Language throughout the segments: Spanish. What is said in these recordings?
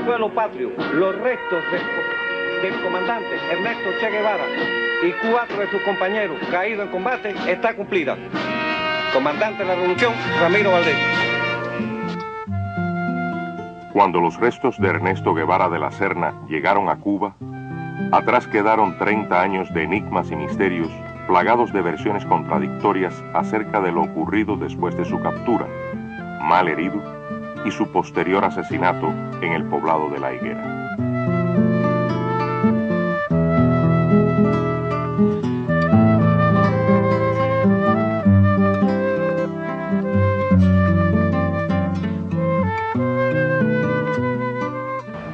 suelo patrio los restos del comandante Ernesto Che Guevara y 4 de sus compañeros caídos en combate está cumplida. Comandante de la Revolución, Ramiro Valdés. Cuando los restos de Ernesto Guevara de la Serna llegaron a Cuba, atrás quedaron 30 años de enigmas y misterios, plagados de versiones contradictorias acerca de lo ocurrido después de su captura, mal herido, y su posterior asesinato en el poblado de La Higuera.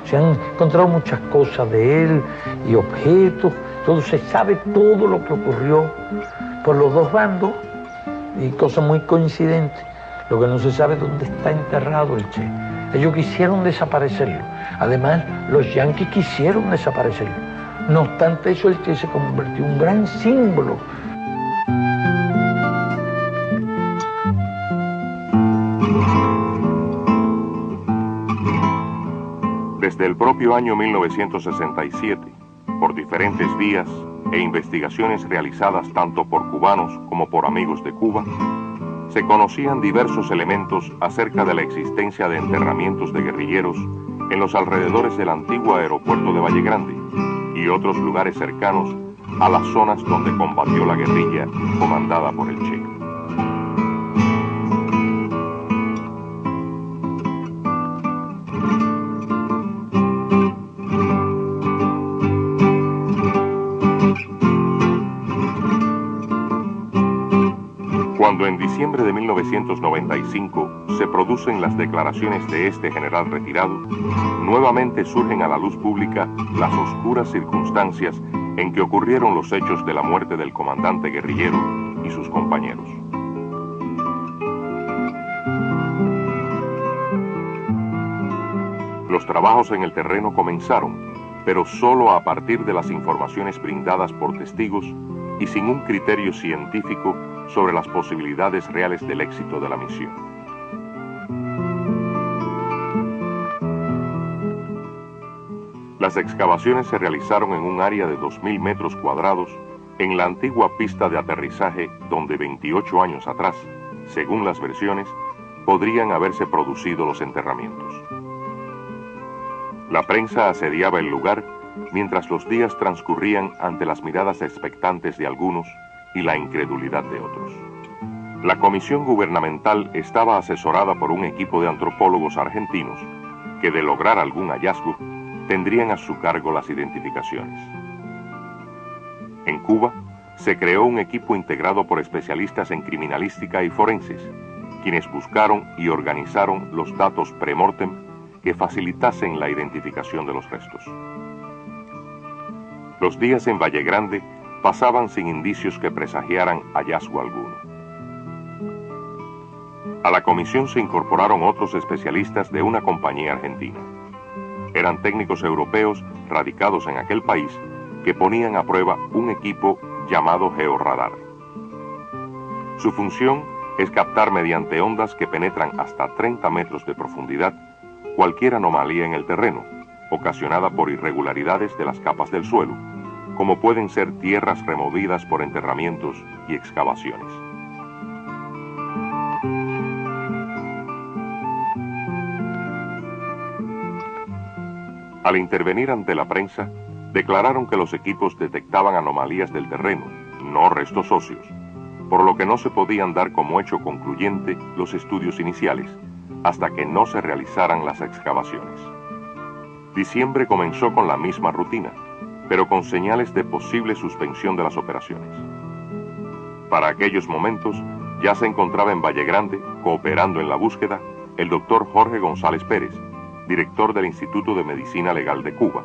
Se han encontrado muchas cosas de él y objetos, todo se sabe todo lo que ocurrió por los dos bandos y cosas muy coincidentes. Lo que no se sabe es dónde está enterrado el Che. Ellos quisieron desaparecerlo. Además, los yanquis quisieron desaparecerlo. No obstante eso, el Che se convirtió en un gran símbolo. Desde el propio año 1967, por diferentes vías e investigaciones realizadas tanto por cubanos como por amigos de Cuba, se conocían diversos elementos acerca de la existencia de enterramientos de guerrilleros en los alrededores del antiguo aeropuerto de Valle Grande y otros lugares cercanos a las zonas donde combatió la guerrilla comandada por el Che. Cuando en diciembre de 1995 se producen las declaraciones de este general retirado, nuevamente surgen a la luz pública las oscuras circunstancias en que ocurrieron los hechos de la muerte del comandante guerrillero y sus compañeros. Los trabajos en el terreno comenzaron, pero solo a partir de las informaciones brindadas por testigos y sin un criterio científico sobre las posibilidades reales del éxito de la misión. Las excavaciones se realizaron en un área de 2.000 metros cuadrados en la antigua pista de aterrizaje donde 28 años atrás, según las versiones, podrían haberse producido los enterramientos. La prensa asediaba el lugar mientras los días transcurrían ante las miradas expectantes de algunos y la incredulidad de otros. La comisión gubernamental estaba asesorada por un equipo de antropólogos argentinos que, de lograr algún hallazgo, tendrían a su cargo las identificaciones. En Cuba, se creó un equipo integrado por especialistas en criminalística y forenses, quienes buscaron y organizaron los datos pre-mortem que facilitasen la identificación de los restos. Los días en Valle Grande pasaban sin indicios que presagiaran hallazgo alguno. A la comisión se incorporaron otros especialistas de una compañía argentina. Eran técnicos europeos radicados en aquel país que ponían a prueba un equipo llamado georradar. Su función es captar mediante ondas que penetran hasta 30 metros de profundidad cualquier anomalía en el terreno, ocasionada por irregularidades de las capas del suelo, como pueden ser tierras removidas por enterramientos y excavaciones. Al intervenir ante la prensa, declararon que los equipos detectaban anomalías del terreno, no restos óseos, por lo que no se podían dar como hecho concluyente los estudios iniciales, hasta que no se realizaran las excavaciones. Diciembre comenzó con la misma rutina, pero con señales de posible suspensión de las operaciones. Para aquellos momentos, ya se encontraba en Valle Grande, cooperando en la búsqueda, el doctor Jorge González Pérez, director del Instituto de Medicina Legal de Cuba,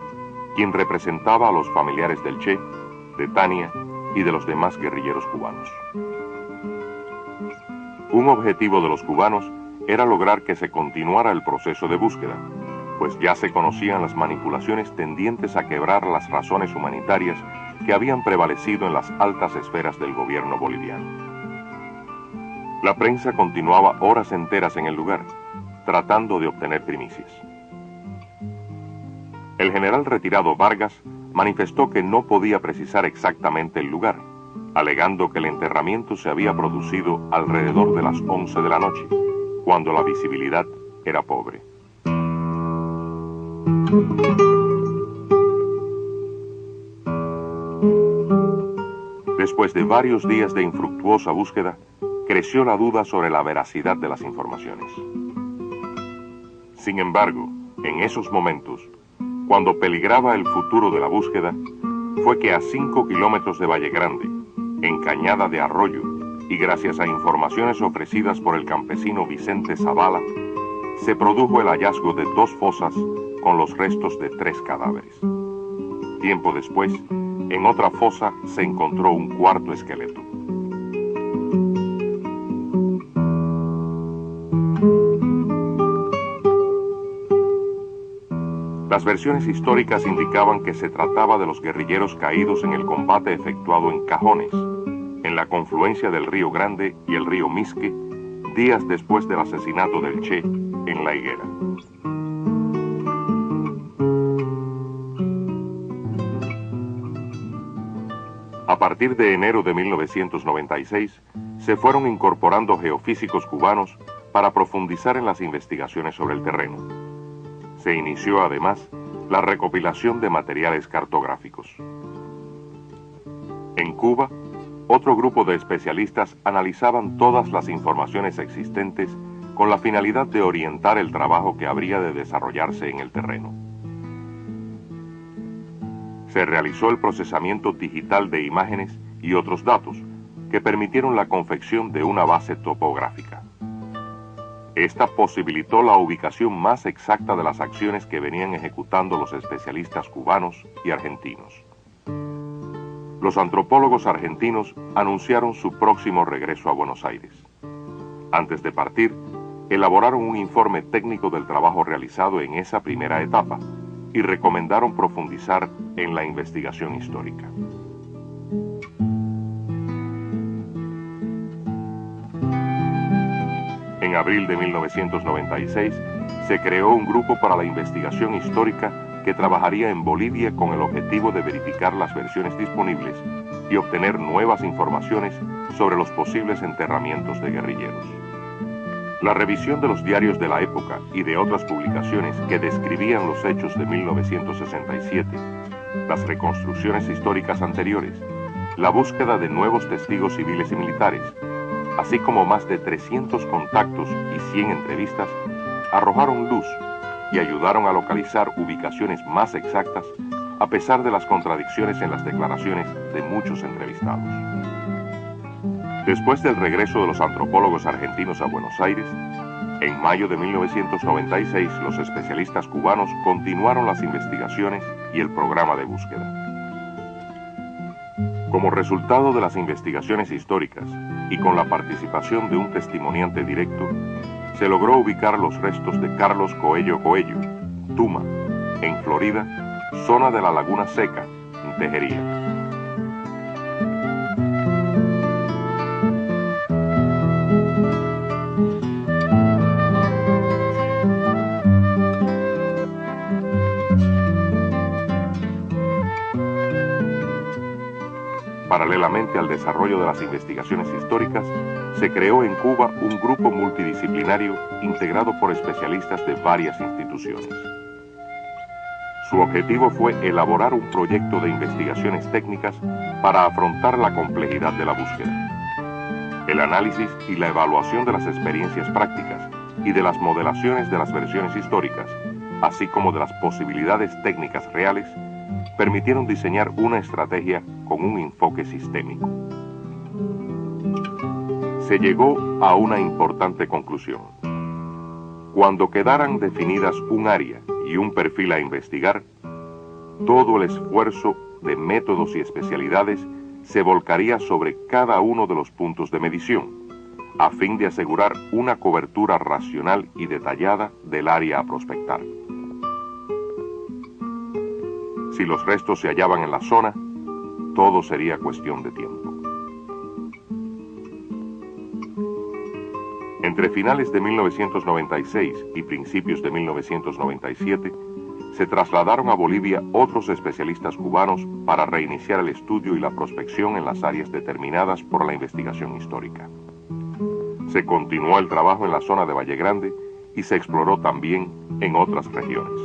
quien representaba a los familiares del Che, de Tania y de los demás guerrilleros cubanos. Un objetivo de los cubanos era lograr que se continuara el proceso de búsqueda, pues ya se conocían las manipulaciones tendientes a quebrar las razones humanitarias que habían prevalecido en las altas esferas del gobierno boliviano. La prensa continuaba horas enteras en el lugar, tratando de obtener primicias. El general retirado Vargas manifestó que no podía precisar exactamente el lugar, alegando que el enterramiento se había producido alrededor de las 11 de la noche, cuando la visibilidad era pobre. Después de varios días de infructuosa búsqueda, creció la duda sobre la veracidad de las informaciones. Sin embargo, en esos momentos, cuando peligraba el futuro de la búsqueda, fue que a 5 kilómetros de Valle Grande, en Cañada de Arroyo, y gracias a informaciones ofrecidas por el campesino Vicente Zavala, se produjo el hallazgo de 2 fosas con los restos de 3 cadáveres. Tiempo después, en otra fosa se encontró un cuarto esqueleto. Las versiones históricas indicaban que se trataba de los guerrilleros caídos en el combate efectuado en Cajones, en la confluencia del río Grande y el río Misque, días después del asesinato del Che en La Higuera. A partir de enero de 1996, se fueron incorporando geofísicos cubanos para profundizar en las investigaciones sobre el terreno. Se inició además la recopilación de materiales cartográficos. En Cuba, otro grupo de especialistas analizaban todas las informaciones existentes con la finalidad de orientar el trabajo que habría de desarrollarse en el terreno. Se realizó el procesamiento digital de imágenes y otros datos que permitieron la confección de una base topográfica. Esta posibilitó la ubicación más exacta de las acciones que venían ejecutando los especialistas cubanos y argentinos. Los antropólogos argentinos anunciaron su próximo regreso a Buenos Aires. Antes de partir, elaboraron un informe técnico del trabajo realizado en esa primera etapa y recomendaron profundizar en la investigación histórica. En abril de 1996, se creó un grupo para la investigación histórica que trabajaría en Bolivia con el objetivo de verificar las versiones disponibles y obtener nuevas informaciones sobre los posibles enterramientos de guerrilleros. La revisión de los diarios de la época y de otras publicaciones que describían los hechos de 1967, las reconstrucciones históricas anteriores, la búsqueda de nuevos testigos civiles y militares, así como más de 300 contactos y 100 entrevistas, arrojaron luz y ayudaron a localizar ubicaciones más exactas a pesar de las contradicciones en las declaraciones de muchos entrevistados. Después del regreso de los antropólogos argentinos a Buenos Aires, en mayo de 1996 los especialistas cubanos continuaron las investigaciones y el programa de búsqueda. Como resultado de las investigaciones históricas y con la participación de un testimoniante directo, se logró ubicar los restos de Carlos Coello Coello, Tuma, en Florida, zona de la Laguna Seca, en Tejería. Paralelamente al desarrollo de las investigaciones históricas, se creó en Cuba un grupo multidisciplinario integrado por especialistas de varias instituciones. Su objetivo fue elaborar un proyecto de investigaciones técnicas para afrontar la complejidad de la búsqueda. El análisis y la evaluación de las experiencias prácticas y de las modelaciones de las versiones históricas, así como de las posibilidades técnicas reales, permitieron diseñar una estrategia con un enfoque sistémico. Se llegó a una importante conclusión. Cuando quedaran definidas un área y un perfil a investigar, todo el esfuerzo de métodos y especialidades se volcaría sobre cada uno de los puntos de medición, a fin de asegurar una cobertura racional y detallada del área a prospectar. Si los restos se hallaban en la zona, todo sería cuestión de tiempo. Entre finales de 1996 y principios de 1997, se trasladaron a Bolivia otros especialistas cubanos para reiniciar el estudio y la prospección en las áreas determinadas por la investigación histórica. Se continuó el trabajo en la zona de Valle Grande y se exploró también en otras regiones.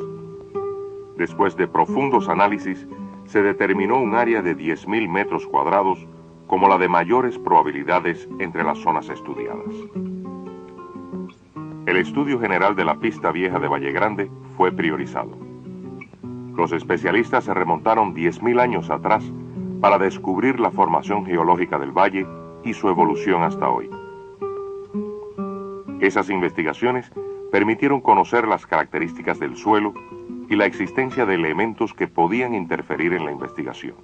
Después de profundos análisis, se determinó un área de 10.000 metros cuadrados como la de mayores probabilidades entre las zonas estudiadas. El estudio general de la pista vieja de Valle Grande fue priorizado. Los especialistas se remontaron 10.000 años atrás para descubrir la formación geológica del valle y su evolución hasta hoy. Esas investigaciones permitieron conocer las características del suelo y la existencia de elementos que podían interferir en la investigación.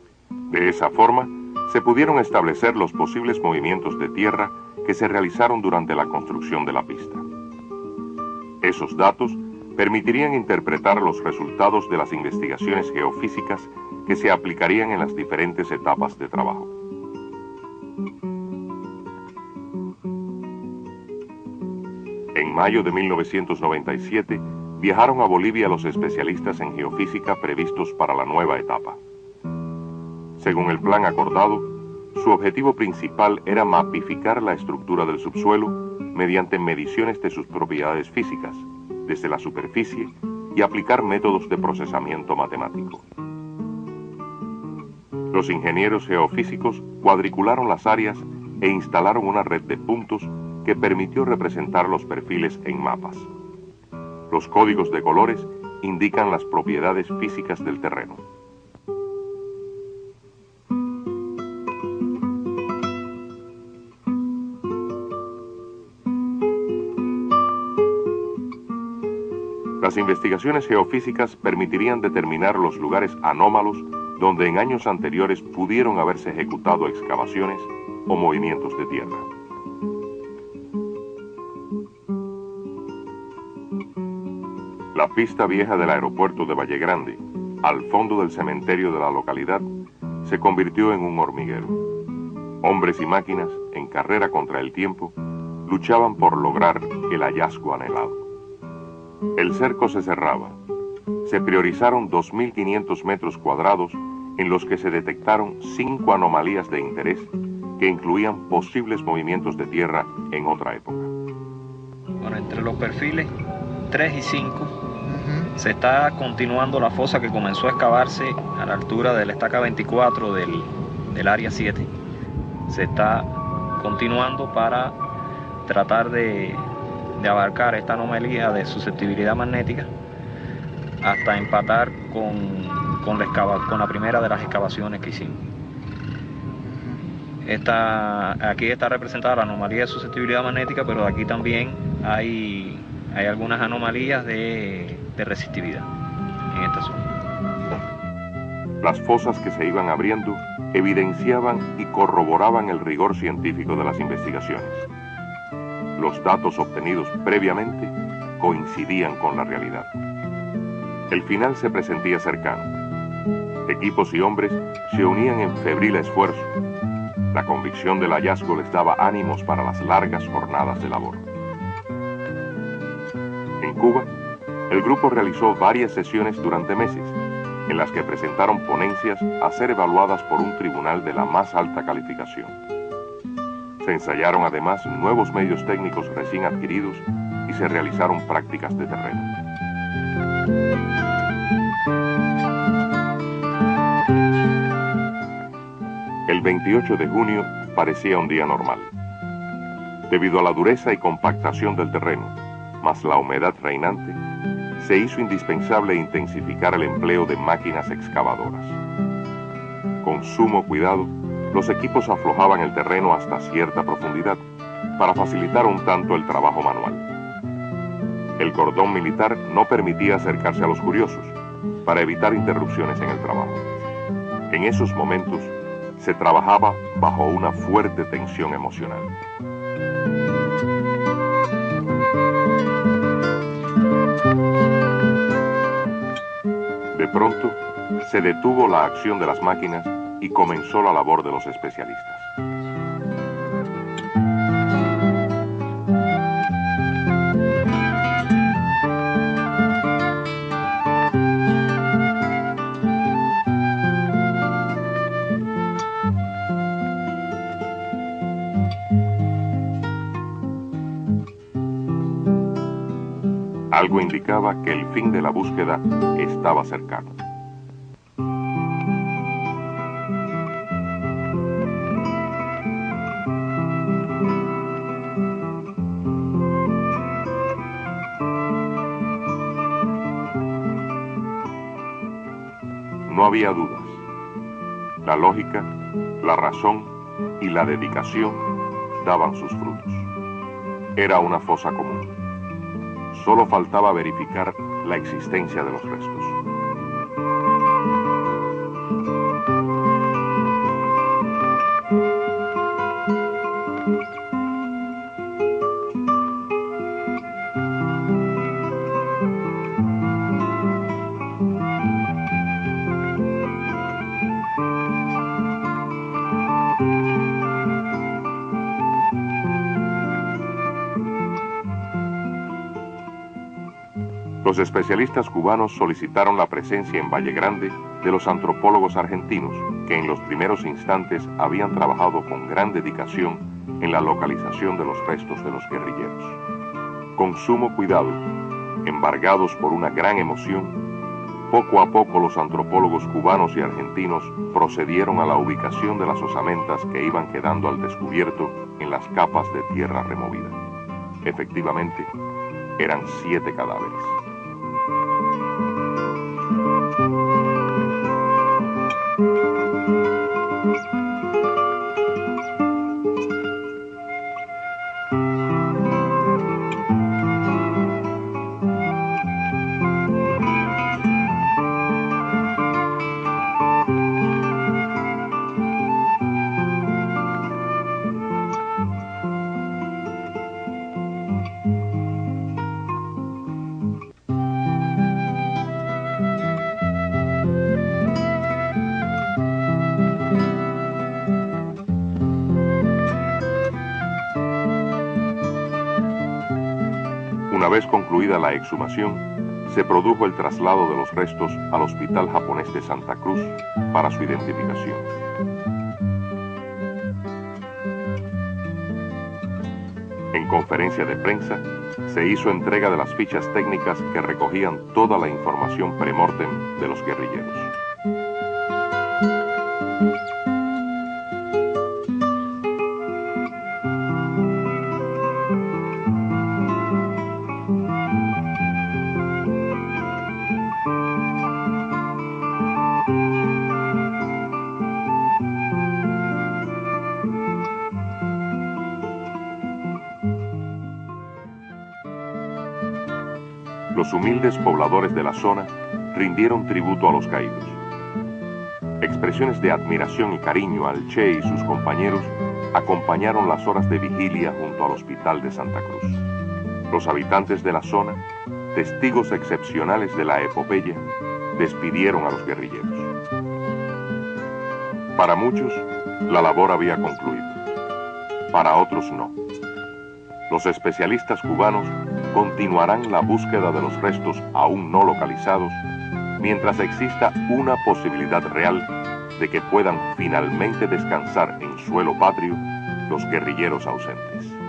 De esa forma, se pudieron establecer los posibles movimientos de tierra que se realizaron durante la construcción de la pista. Esos datos permitirían interpretar los resultados de las investigaciones geofísicas que se aplicarían en las diferentes etapas de trabajo. En mayo de 1997, viajaron a Bolivia los especialistas en geofísica previstos para la nueva etapa. Según el plan acordado, su objetivo principal era mapificar la estructura del subsuelo mediante mediciones de sus propiedades físicas, desde la superficie, y aplicar métodos de procesamiento matemático. Los ingenieros geofísicos cuadricularon las áreas e instalaron una red de puntos que permitió representar los perfiles en mapas. Los códigos de colores indican las propiedades físicas del terreno. Las investigaciones geofísicas permitirían determinar los lugares anómalos donde en años anteriores pudieron haberse ejecutado excavaciones o movimientos de tierra. La pista vieja del aeropuerto de Valle Grande, al fondo del cementerio de la localidad, se convirtió en un hormiguero. Hombres y máquinas, en carrera contra el tiempo, luchaban por lograr el hallazgo anhelado. El cerco se cerraba. Se priorizaron 2.500 metros cuadrados en los que se detectaron 5 anomalías de interés que incluían posibles movimientos de tierra en otra época. Bueno, entre los perfiles 3 y 5 se está continuando la fosa que comenzó a excavarse a la altura de la estaca 24 del área 7. Se está continuando para tratar de abarcar esta anomalía de susceptibilidad magnética hasta empatar con la primera de las excavaciones que hicimos. Aquí está representada la anomalía de susceptibilidad magnética, pero aquí también hay algunas anomalías de resistividad en esta zona. Las fosas que se iban abriendo evidenciaban y corroboraban el rigor científico de las investigaciones. Los datos obtenidos previamente coincidían con la realidad. El final se presentía cercano. Equipos y hombres se unían en febril esfuerzo. La convicción del hallazgo les daba ánimos para las largas jornadas de labor. En Cuba, el grupo realizó varias sesiones durante meses, en las que presentaron ponencias a ser evaluadas por un tribunal de la más alta calificación. Se ensayaron además nuevos medios técnicos recién adquiridos y se realizaron prácticas de terreno. El 28 de junio parecía un día normal. Debido a la dureza y compactación del terreno, más la humedad reinante, se hizo indispensable intensificar el empleo de máquinas excavadoras. Con sumo cuidado, los equipos aflojaban el terreno hasta cierta profundidad para facilitar un tanto el trabajo manual. El cordón militar no permitía acercarse a los curiosos para evitar interrupciones en el trabajo. En esos momentos se trabajaba bajo una fuerte tensión emocional. De pronto, se detuvo la acción de las máquinas y comenzó la labor de los especialistas. Todo indicaba que el fin de la búsqueda estaba cercano. No había dudas. La lógica, la razón y la dedicación daban sus frutos. Era una fosa común. Solo faltaba verificar la existencia de los restos. Los especialistas cubanos solicitaron la presencia en Valle Grande de los antropólogos argentinos, que en los primeros instantes habían trabajado con gran dedicación en la localización de los restos de los guerrilleros. Con sumo cuidado, embargados por una gran emoción, poco a poco los antropólogos cubanos y argentinos procedieron a la ubicación de las osamentas que iban quedando al descubierto en las capas de tierra removida. Efectivamente, eran 7 cadáveres. Una vez concluida la exhumación, se produjo el traslado de los restos al Hospital Japonés de Santa Cruz para su identificación. En conferencia de prensa, se hizo entrega de las fichas técnicas que recogían toda la información premortem de los guerrilleros. Los humildes pobladores de la zona rindieron tributo a los caídos. Expresiones de admiración y cariño al Che y sus compañeros acompañaron las horas de vigilia junto al Hospital de Santa Cruz. Los habitantes de la zona, testigos excepcionales de la epopeya, despidieron a los guerrilleros. Para muchos, la labor había concluido. Para otros, no. Los especialistas cubanos continuarán la búsqueda de los restos aún no localizados mientras exista una posibilidad real de que puedan finalmente descansar en suelo patrio los guerrilleros ausentes.